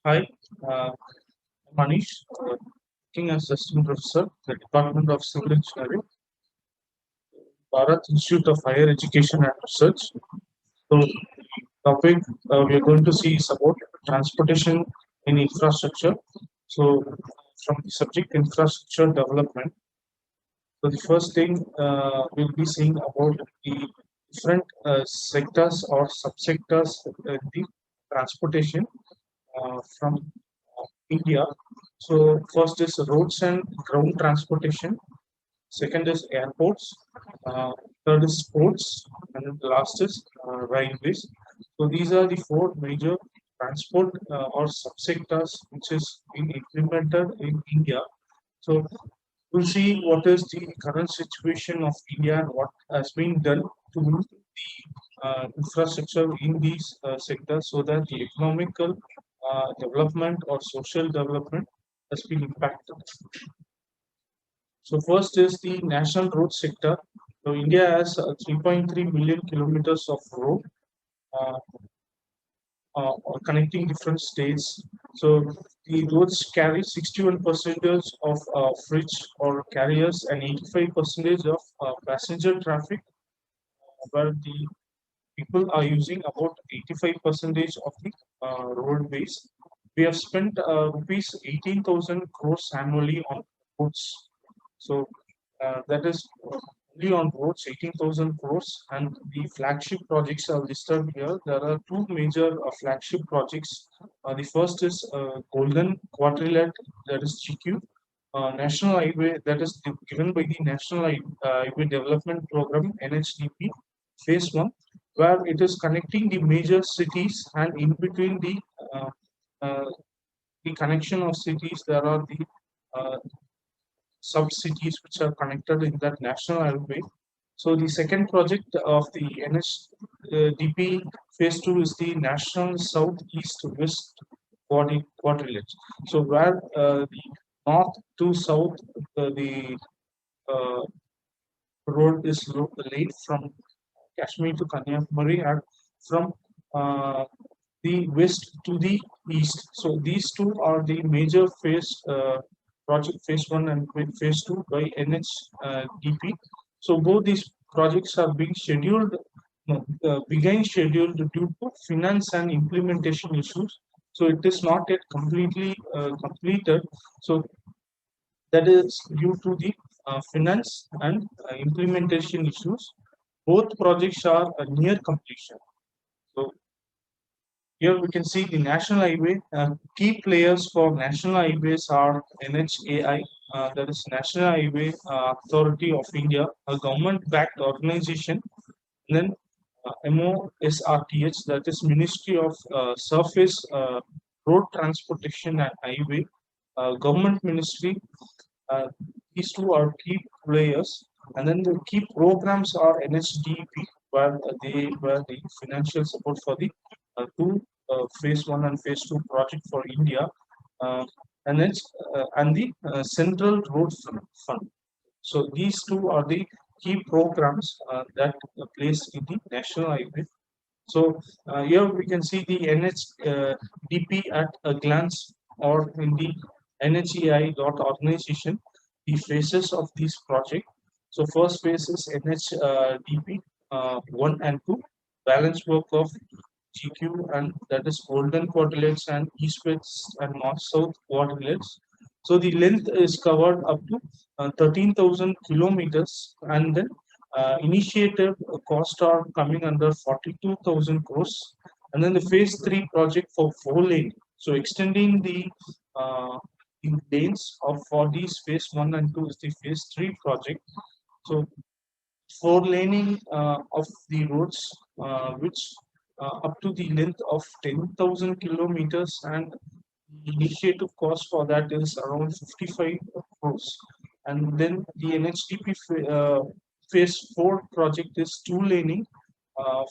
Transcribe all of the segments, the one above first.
Hi, Manish, working as Assistant Professor, the Department of Civil Engineering, Bharat Institute of Higher Education and Research. So, topic we are going to see is about transportation in infrastructure. So, from the subject infrastructure development. So, the first thing we'll be seeing about the different sectors or subsectors in the transportation from India. So first is roads and ground transportation. Second is airports. Uh, Third is sports, and then the last is railways. So these are the four major transport or subsectors which is being implemented in India. So we'll see what is the current situation of India and what has been done to the infrastructure in these sectors so that the economical development or social development has been impacted. So first is the national road sector. So India has 3.3 million kilometers of road uh, connecting different states. So the roads carry 61 percentage of freight or carriers and 85 percentage of passenger traffic, where the people are using about 85 percentage of the roadways. We have spent rupees 18,000 crores annually on roads. So that is only on roads 18,000 crores, and the flagship projects are listed here. There are two major flagship projects. The first is Golden Quadrilet, that is GQ. National Highway, that is given by the National Highway Development Program NHDP Phase 1, where it is connecting the major cities, and in between uh, uh, the connection of cities, there are the uh, sub cities which are connected in that national highway. So the second project of the NHDP Phase 2 is the National South-East West Quadrilateral. So where the north to south, the uh, road is laid from Kashmir to Kanyakumari and from uh, the west to the east. So these two are the major project phase one and phase two by NHDP. So both these projects are being scheduled, no, began scheduled due to finance and implementation issues. So it is not yet completely completed. So that is due to the finance and implementation issues. Both projects are near completion. So here we can see the national highway. Key players for national highways are NHAI, that is National Highway Authority of India, a government-backed organization. And then MOSRTH, that is Ministry of Surface Road Transportation and Highway, government ministry. Uh, these two are key players, and then the key programs are NHDP, where the financial support for the two phase one and phase two project for India, uh, and the Central Road Fund. So these two are the key programs that place in the national highway. So here we can see the NHDP at a glance, or in the NHEI dot organization, the phases of this project. So first phase is NHDP 1 and 2, balance work of GQ, and that is golden quadrilates and east-west and north-south quadrilates. So the length is covered up to 13,000 kilometers, and then initiative cost are coming under 42,000 crores. And then the phase 3 project for 4 lane. So extending the lanes of for these phase 1 and 2 is the phase 3 project. So four laning of the roads, which up to the length of 10,000 kilometers, and the initiative cost for that is around 55 crores. And then the NHDP phase 4 project is two laning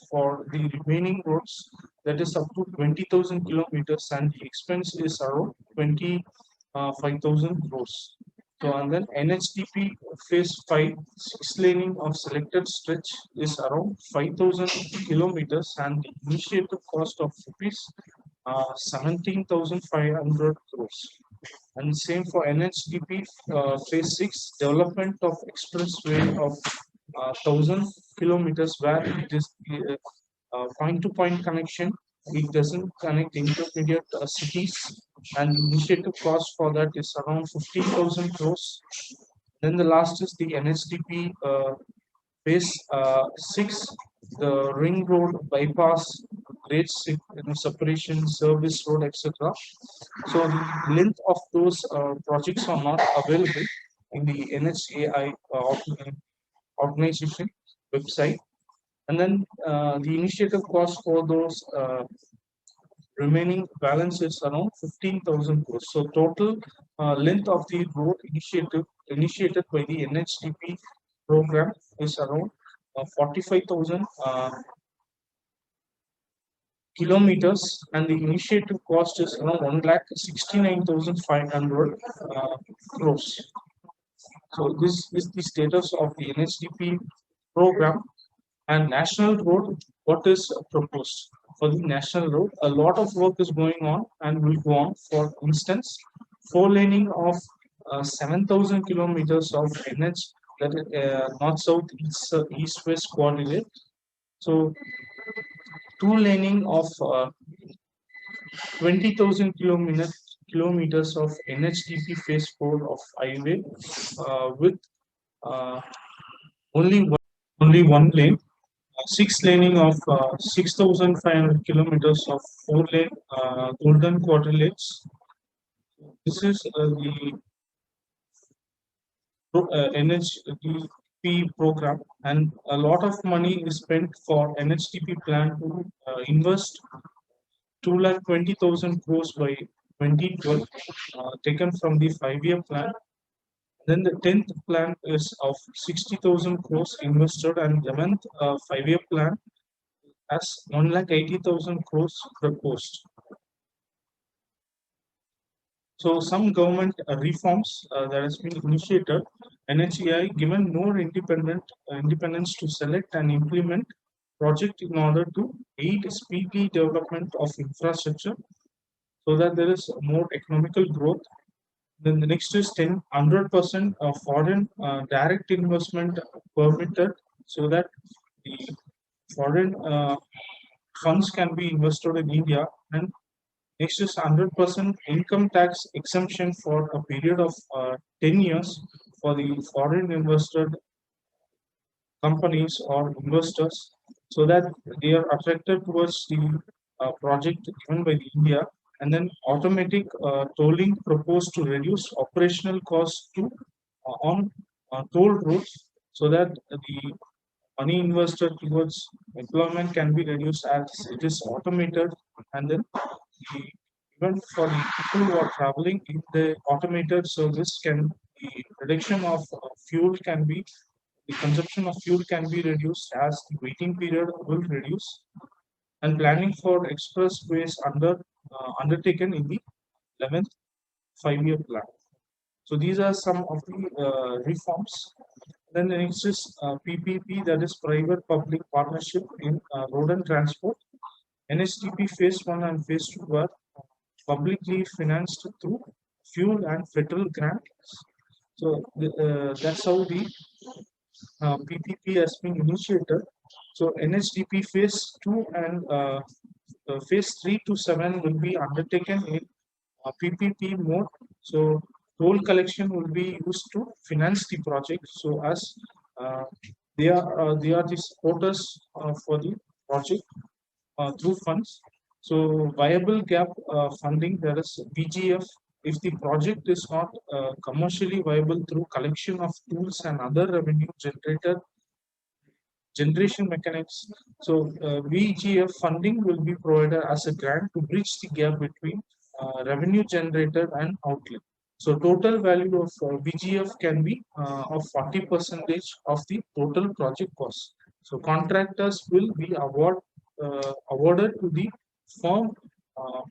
for the remaining roads, that is up to 20,000 kilometers, and the expense is around 25,000 crores. So, and then NHDP phase 5, six laning of selected stretch is around 5,000 kilometers, and the initiative cost of rupees 17,500 crores. And same for NHDP Phase 6 development of expressway of 1,000 kilometers, where it is point-to-point connection. It doesn't connect intermediate cities, and initiative cost for that is around 15,000 crores. Then the last is the NHDP Phase 6, the ring road bypass, grade separation, service road, etc. So the length of those projects are not available in the NHAI organization website. And then the initiative cost for those remaining balance is around 15,000 crores. So total length of the road initiated by the NHDP program is around 45,000 kilometers, and the initiative cost is around 1,69,500 crores. So this is the status of the NHDP program. And national road, what is proposed for the national road? A lot of work is going on and will go on. For instance, four laning of 7,000 kilometers of NH, that north south east west coordinate. So two laning of 20,000 kilometers of NHDP phase 4 of highway with uh, only one lane. Six laning of 6,500 kilometers of four lane golden quadrilates. This is the NHDP program, and a lot of money is spent for NHDP plan to invest 2,20,000 crores by 2012, taken from the 5-year plan. Then the 10th plan is of 60,000 crores invested, and 11th 5-year plan has 1,80,000 crores proposed. So some government reforms that has been initiated. NHAI given more independence to select and implement project in order to aid speedy development of infrastructure, so that there is more economical growth. Then the next is 100% foreign direct investment permitted, so that the foreign funds can be invested in India. And next is 100% income tax exemption for a period of 10 years for the foreign invested companies or investors, so that they are attracted towards the project given by the India. And then automatic tolling proposed to reduce operational costs to on toll roads, so that the money invested towards employment can be reduced as it is automated. And then the, even for the people who are traveling in the automated service, can the reduction of fuel can be the consumption of fuel can be reduced as the waiting period will reduce. And planning for expressways undertaken in the 11th 5-year plan. So these are some of the reforms. Then the next is PPP, that is private public partnership in road and transport. NHDP phase 1 and phase 2 were publicly financed through fuel and federal grants. So that's how the PPP has been initiated. So NHDP phase 2 and phase 3 to 7 will be undertaken in PPP mode. So toll collection will be used to finance the project. So as uh, they are the supporters for the project through funds. So viable gap funding, there is VGF. If the project is not commercially viable through collection of tools and other revenue generated generation mechanics, so VGF funding will be provided as a grant to bridge the gap between revenue generated and outlay. So total value of VGF can be of 40% of the total project cost. So contractors will be awarded to the firm uh,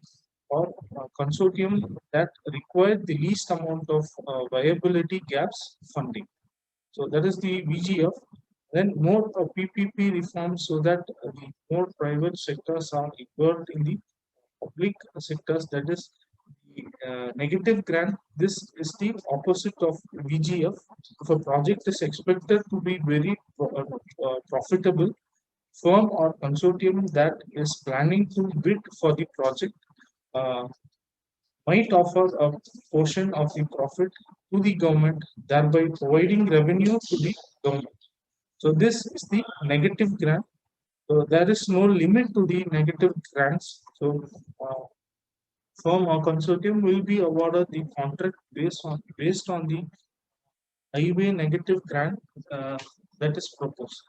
or consortium that require the least amount of viability gaps funding. So that is the VGF. Then more PPP reforms, so that the more private sectors are involved in the public sectors, that is the negative grant. This is the opposite of VGF. If a project is expected to be very profitable, firm or consortium that is planning to bid for the project uh, might offer a portion of the profit to the government, thereby providing revenue to the government. So this is the negative grant. So there is no limit to the negative grants. So firm or consortium will be awarded the contract based on the highway negative grant that is proposed.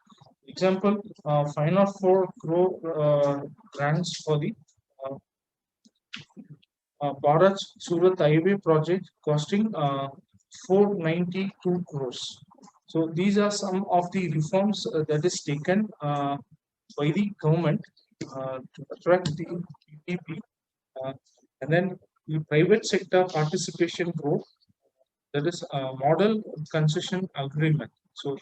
Example, 504 crore grants for the uh, Bharat Surat Highway project costing 492 crores. So these are some of the reforms that is taken by the government to attract the PPP, uh, and then the private sector participation growth, that is a model concession agreement. So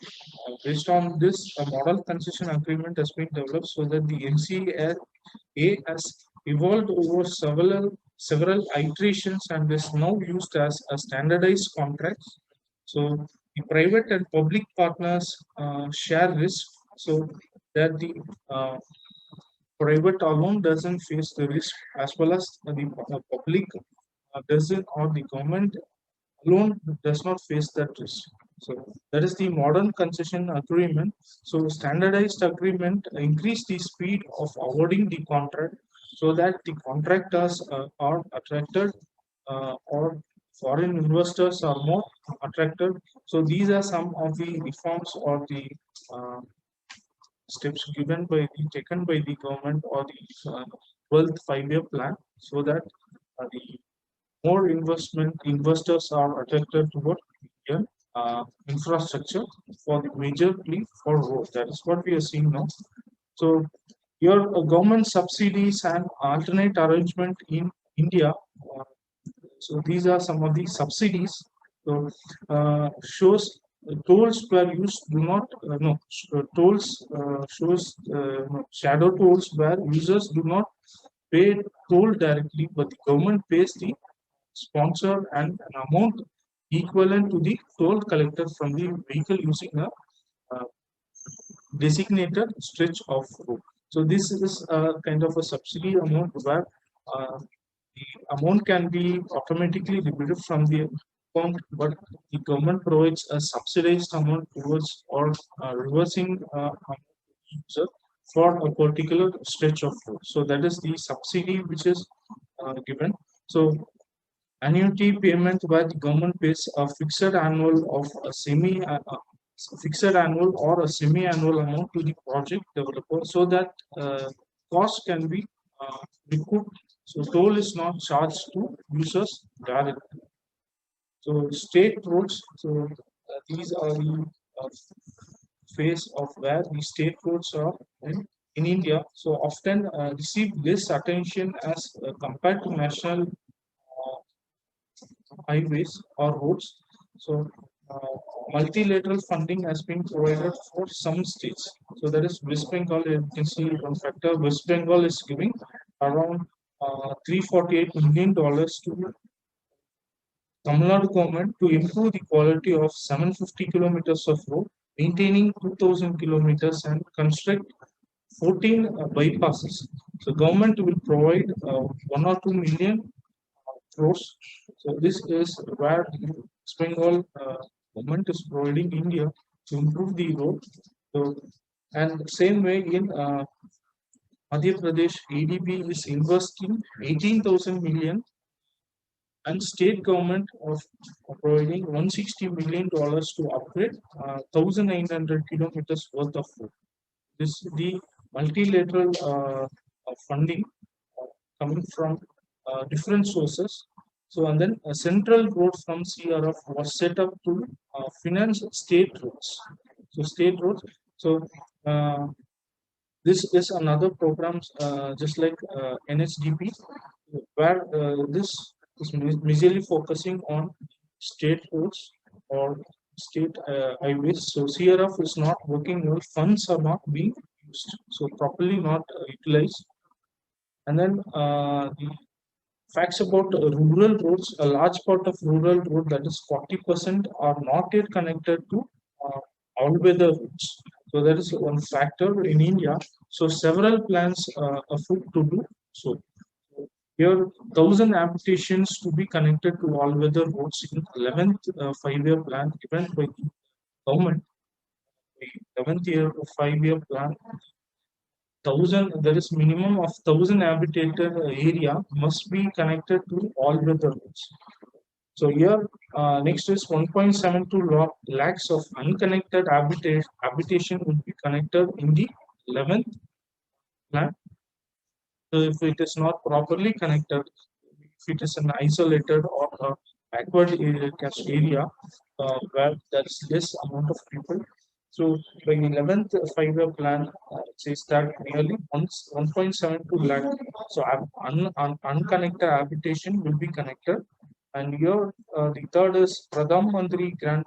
based on this, a model concession agreement has been developed so that the NCA has evolved over several iterations and is now used as a standardized contract. So the private and public partners share risk so that the private alone doesn't face the risk, as well as the public doesn't, or the government alone does not face that risk. So that is the modern concession agreement. So standardized agreement increase the speed of awarding the contract so that the contractors are attracted, or foreign investors are more attracted. So these are some of the reforms or the uh, steps taken by the government or the 12th five-year plan, so that the more investors are attracted toward Indian infrastructure for the majorly for road. That is what we are seeing now. So your government subsidies and alternate arrangement in India. So these are some of the subsidies. So shows tolls were used do not no tolls shows no, shadow tolls where users do not pay toll directly, but the government pays the sponsor and an amount equivalent to the toll collected from the vehicle using a uh, designated stretch of road. So this is a kind of a subsidy amount where the amount can be automatically debited from the account, but the government provides a subsidized amount towards or reversing amount to the user for a particular stretch of road. So that is the subsidy which is given. So annuity payment where the government pays a fixed annual of a fixed annual or a semi-annual amount to the project developer so that cost can be recouped. So toll is not charged to users directly. So state roads. So these are the phase of where the state roads are in India. So often receive less attention as compared to national highways or roads. So uh, multilateral funding has been provided for some states. So that is West Bengal. You can see one factor. West Bengal is giving around $348 million to Tamil Nadu government to improve the quality of 750 kilometers of road, maintaining 2,000 kilometers and construct 14 bypasses. So government will provide 1 or 2 million crores. So this is where the West Bengal government is providing India to improve the road. So, and same way in Madhya Pradesh, ADB is investing 18,000 million, and state government of providing $160 million to upgrade 1,900 kilometers worth of road. This the multilateral funding coming from different sources. So and then a central road from CRF was set up to finance state roads. So state roads. So uh, this is another program just like NHDP, where this is majorly focusing on state roads or state highways. So CRF is not working well, funds are not being used, so properly not utilized. And then the facts about rural roads, a large part of rural road, that is 40%, are not yet connected to uh, all-weather routes. So that is one factor in India. So several plans afoot to do so. Here, 1,000 applications to be connected to all-weather roads in 11th five-year plan given by the government. The 11th year of five-year plan, 1,000, there is minimum of 1,000 habitated area must be connected to all-weather roads. So here, next is 1.72 lakhs of unconnected habitation will be connected in the 11th plan. So if it is not properly connected, if it is an isolated or backward caste area where there is less amount of people. So by 11th five-year plan, it says that nearly 1.72 lakh. So unconnected habitation will be connected. And here the third is Pradhan Mantri Grand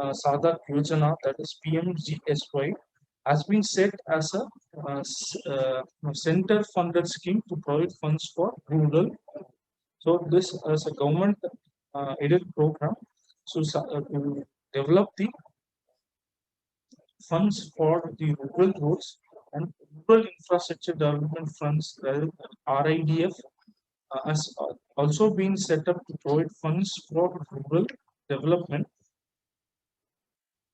Sadak Yojana, that is PMGSY, has been set as a center funded scheme to provide funds for rural. So this is a government aided program, so to develop the funds for the rural roads and rural infrastructure development funds, RIDF, has also been set up to provide funds for rural development.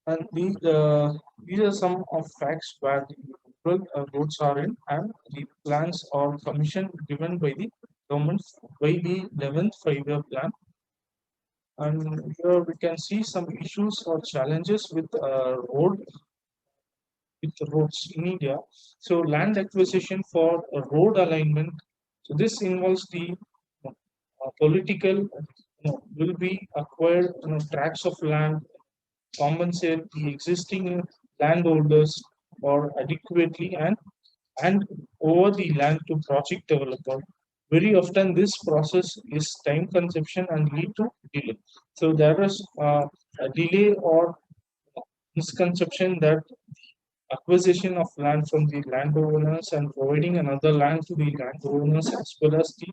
And these are some of facts where the rural roads are in, and the plans or commission given by the government by the 11th five-year plan. And here we can see some issues or challenges with roads in India. So land acquisition for road alignment. So this involves the political, will be acquired tracts of land, compensate the existing landowners or adequately, and over the land to project developer. Very often this process is time consumption and lead to delay. So there is a delay or misconception that acquisition of land from the landowners and providing another land to the landowners, as well as the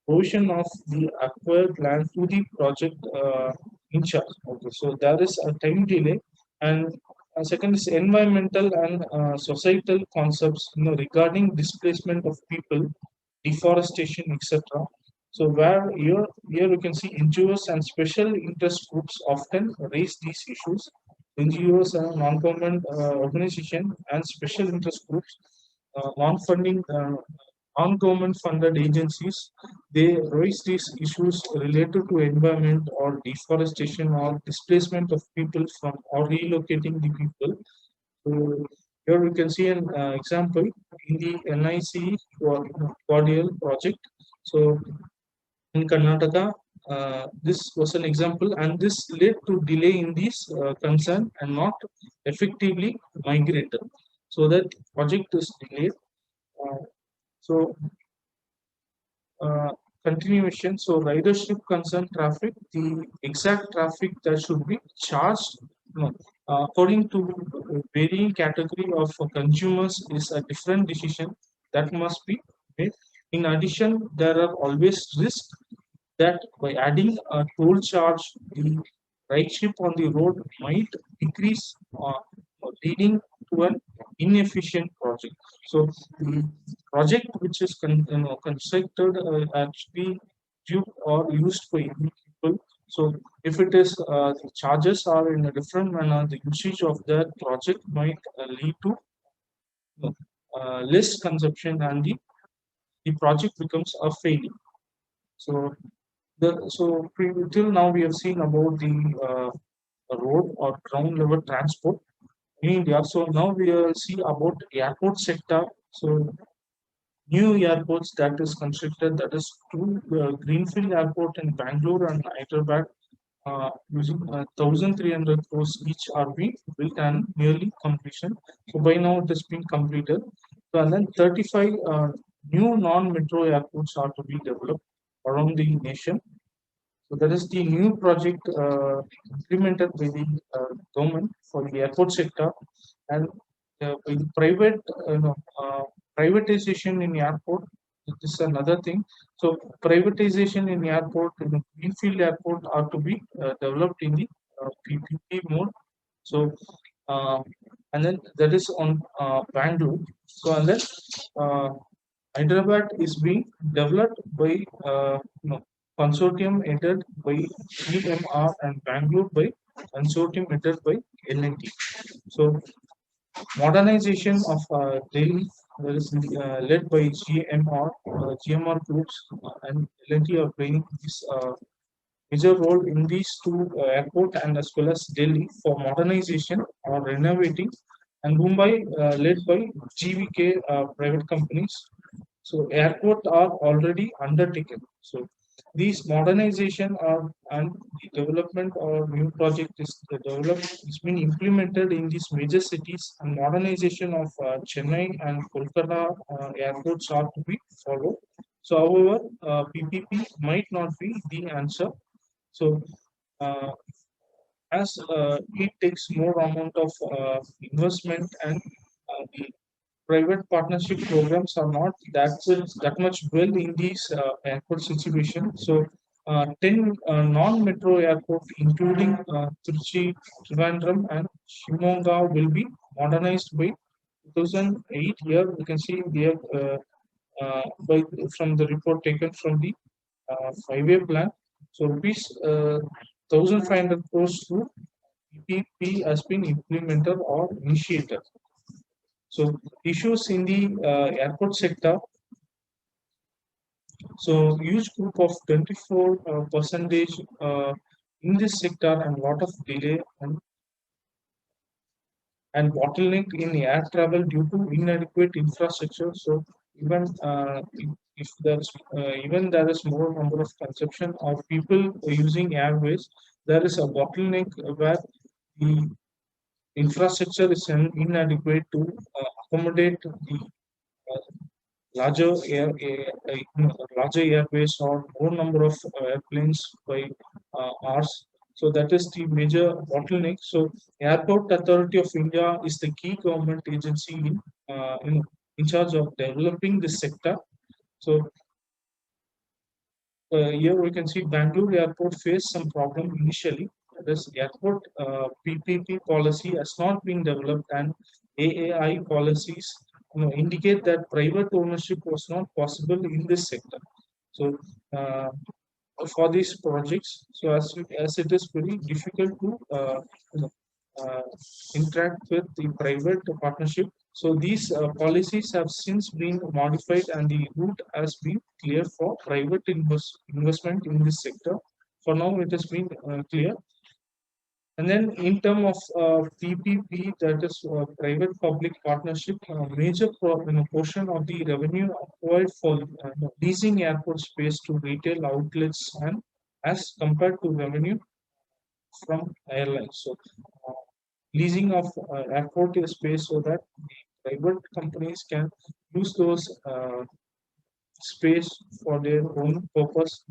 provision of the acquired land to the project in charge. Okay, so there is a time delay. And second is environmental and societal concepts, regarding displacement of people, deforestation, etc. So where here we can see NGOs and special interest groups often raise these issues. NGOs and non-government organization and special interest groups, non-funding, non-government funded agencies, they raise these issues related to environment or deforestation or displacement of people from or relocating the people. So here we can see an example in the NIC Cordial project. So in Karnataka, this was an example, and this led to delay in this concern and not effectively migrated. So that project is delayed. Uh, so uh, continuation. So ridership concern traffic, the exact traffic that should be charged, no, according to varying category of consumers is a different decision that must be made. In addition, there are always risks that by adding a toll charge, the ridership on the road might decrease, leading to an inefficient project. So the project which is constructed actually due or used for every people. So if it is the charges are in a different manner, the usage of that project might lead to less consumption, and the project becomes a failure. So till now we have seen about the road or ground level transport in India. So now we will see about airport sector. So new airports that is constructed, that is two greenfield airport in Bangalore and Hyderabad, using 1,300 crores each are being built and nearly completion. So by now it has been completed. So and then 35 new non-metro airports are to be developed around the nation. So that is the new project implemented by the government for the airport sector, and by the private, privatization in airport. this is another thing. So privatization in airport, in greenfield airport, are to be developed in the PPP mode. So uh, and then that is on Bangalore. So and then uh, Hyderabad is being developed by consortium headed by GMR, and Bangalore by consortium headed by L&T. So modernization of Delhi, that is led by GMR groups, and L&T are playing this major role in these two airport and as well as Delhi for modernization or renovating, and Mumbai led by GVK private companies. So airport are already undertaken. So these modernization are and the development or new project is developed is being implemented in these major cities, and modernization of Chennai and Kolkata airports are to be followed. So however, PPP might not be the answer. So uh, as it takes more amount of investment, and the private partnership programs are not that much well in these airport situation. So 10 non-metro airport, including Trichy, Trivandrum, and Shimonga, will be modernized by 2008. Here we can see they have by from the report taken from the 5-year plan. So rupees 1,500 crores through PPP has been implemented or initiated. So issues in the airport sector. So huge group of 24 percentage in this sector, and lot of delay and bottleneck in air travel due to inadequate infrastructure. So even if there's even there is more number of consumption of people using airways, there is a bottleneck where the infrastructure is inadequate to accommodate the uh, larger airways or more number of airplanes by hours. So that is the major bottleneck. So Airport Authority of India is the key government agency in charge of developing this sector. So here we can see Bangalore Airport faced some problem initially. This airport PPP policy has not been developed, and AAI policies indicate that private ownership was not possible in this sector. So uh, for these projects, so as it is very difficult to you know, uh, interact with the private partnership. So these policies have since been modified, and the route has been clear for private investment in this sector. For now, it has been clear. And then in terms of PPP, that is private-public partnership, major portion of the revenue acquired for leasing airport space to retail outlets, and as compared to revenue from airlines. So leasing of airport space so that the private companies can use those space for their own purpose,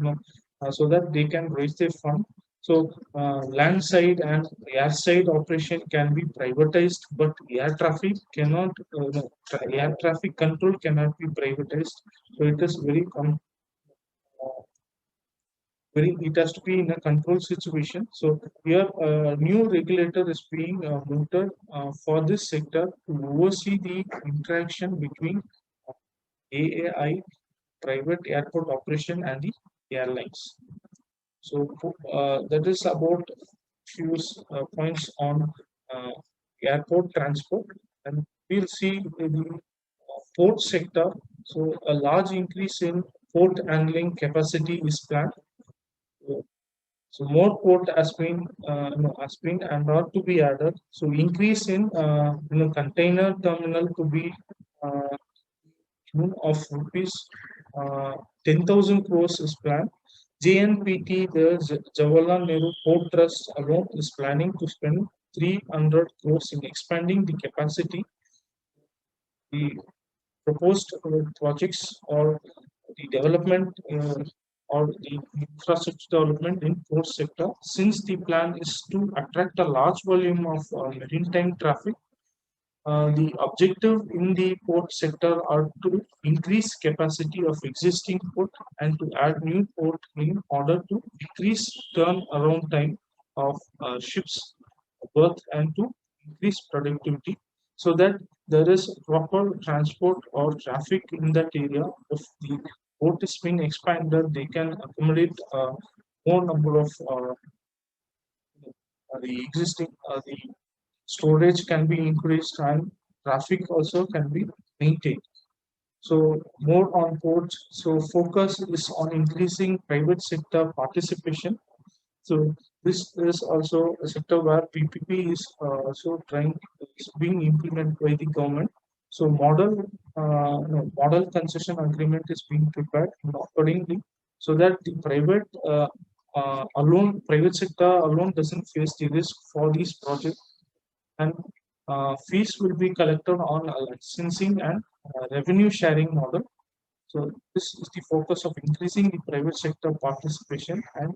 so that they can raise their fund. So land side and air side operation can be privatized, but air traffic cannot. No, air traffic control cannot be privatized. So it is very it has to be in a control situation. So here a new regulator is being mooted for this sector to oversee the interaction between AAI, private airport operation, and the airlines. So that is about few points on uh, airport transport, and we'll see in the port sector. So a large increase in port handling capacity is planned. So more port has been and are to be added. So increase in container terminal to be uh, of rupees 10,000 crores is planned. JNPT, the Jawaharlal Nehru Port Trust alone is planning to spend 300 crores in expanding the capacity. The proposed projects or the development or the infrastructure development in port sector, since the plan is to attract a large volume of maritime traffic. the objective in the port sector are to increase capacity of existing port and to add new port in order to decrease turnaround time of ships berth and to increase productivity so that there is proper transport or traffic in that area. If the port is being expanded, they can accommodate more number of the existing the storage can be increased and traffic also can be maintained. So more on ports. So focus is on increasing private sector participation. So this is also a sector where PPP is also trying is being implemented by the government. So model concession agreement is being prepared accordingly, so that the private sector alone doesn't face the risk for these projects, and fees will be collected on a licensing and revenue sharing model. So this is the focus of increasing the private sector participation. And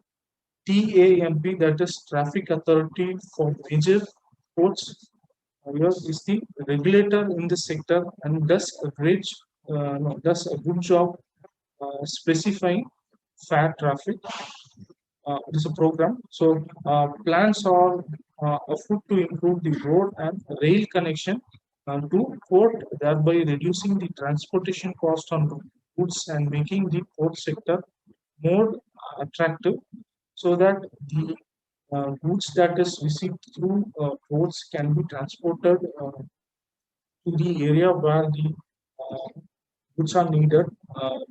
TAMP, that is Traffic Authority for Major Ports, here is the regulator in this sector and does a good job specifying fair traffic. It is a program. So plans are afoot to improve the road and rail connection to port, thereby reducing the transportation cost on goods and making the port sector more attractive, so that the goods that is received through ports can be transported to the area where the goods are needed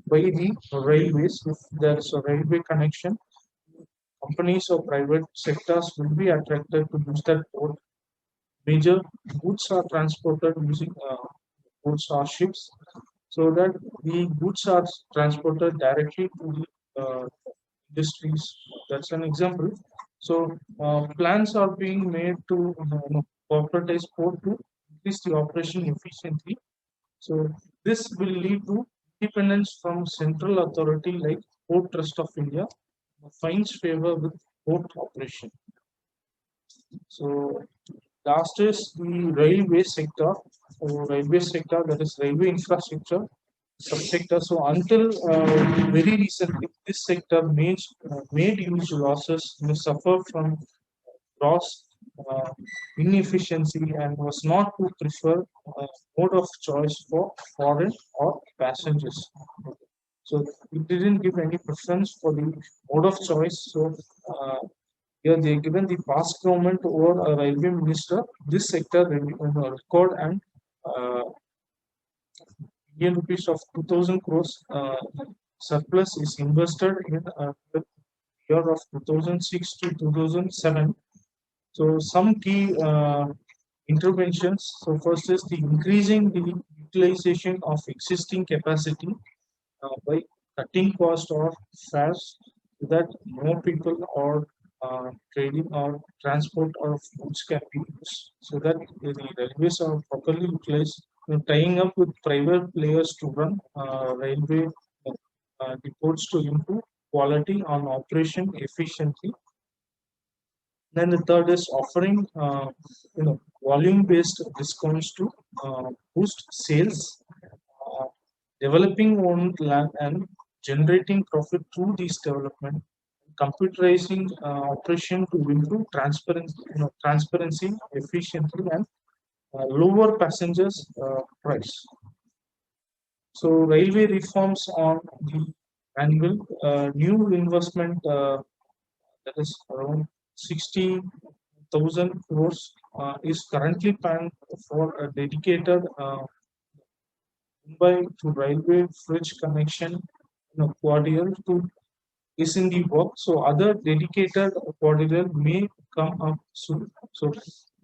by the railways. If there is a railway connection, companies or private sectors will be attracted to use that port. Major goods are transported using boats or ships, so that the goods are transported directly to the industries. That's an example. So plans are being made to corporatize port to increase the operation efficiently. So this will lead to independence from central authority like Port Trust of India finds favor with port operation. So last is the railway sector. So railway sector, that is railway infrastructure subsector. So until very recently, this sector made huge losses, suffer from gross inefficiency, and was not to prefer mode of choice for foreign or passengers. So it didn't give any preference for the mode of choice. So here they given the past government over a railway minister. This sector record and uh, Indian rupees of 2000 crores surplus is invested in the year of 2006 to 2007. So some key interventions. So first is the increasing the utilization of existing capacity by cutting cost or fares, so that more people or trading or transport of goods can be used, so that the railways are properly utilized. Tying up with private players to run railway depots to improve quality on operation efficiently. Then the third is offering volume-based discounts to boost sales, uh, developing own land and generating profit through these development, computerizing operation to improve transparency, efficiency, and lower passengers price. So railway reforms on the annual new investment that is around 60,000 crores is currently planned for a dedicated Mumbai to railway bridge connection, corridor to is in the work. So other dedicated corridor may come up soon. So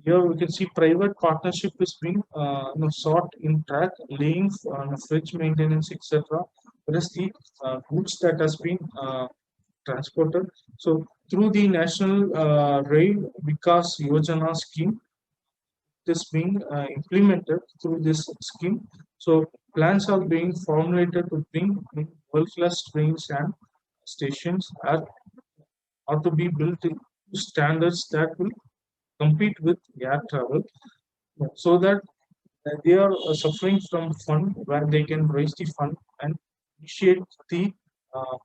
here we can see private partnership is being sought in track, laying bridge maintenance, etc. Whereas the goods that has been transported. So through the National Rail Vikas Yojana scheme, this being implemented through this scheme. So plans are being formulated to bring in world-class trains and stations are to be built in standards that will compete with air travel, so that They are suffering from fund where they can raise the fund and initiate uh,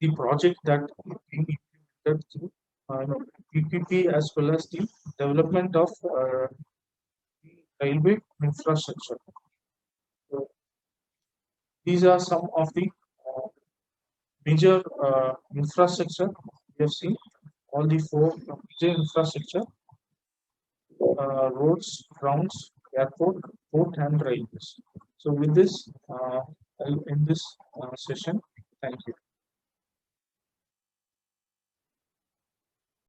the project that is being implemented through PPP as well as the development of the railway infrastructure. So these are some of the uh, major infrastructure we have seen. All the four major infrastructure: roads, grounds, airport, port, and railways. So with this, I'll end this session. Thank you.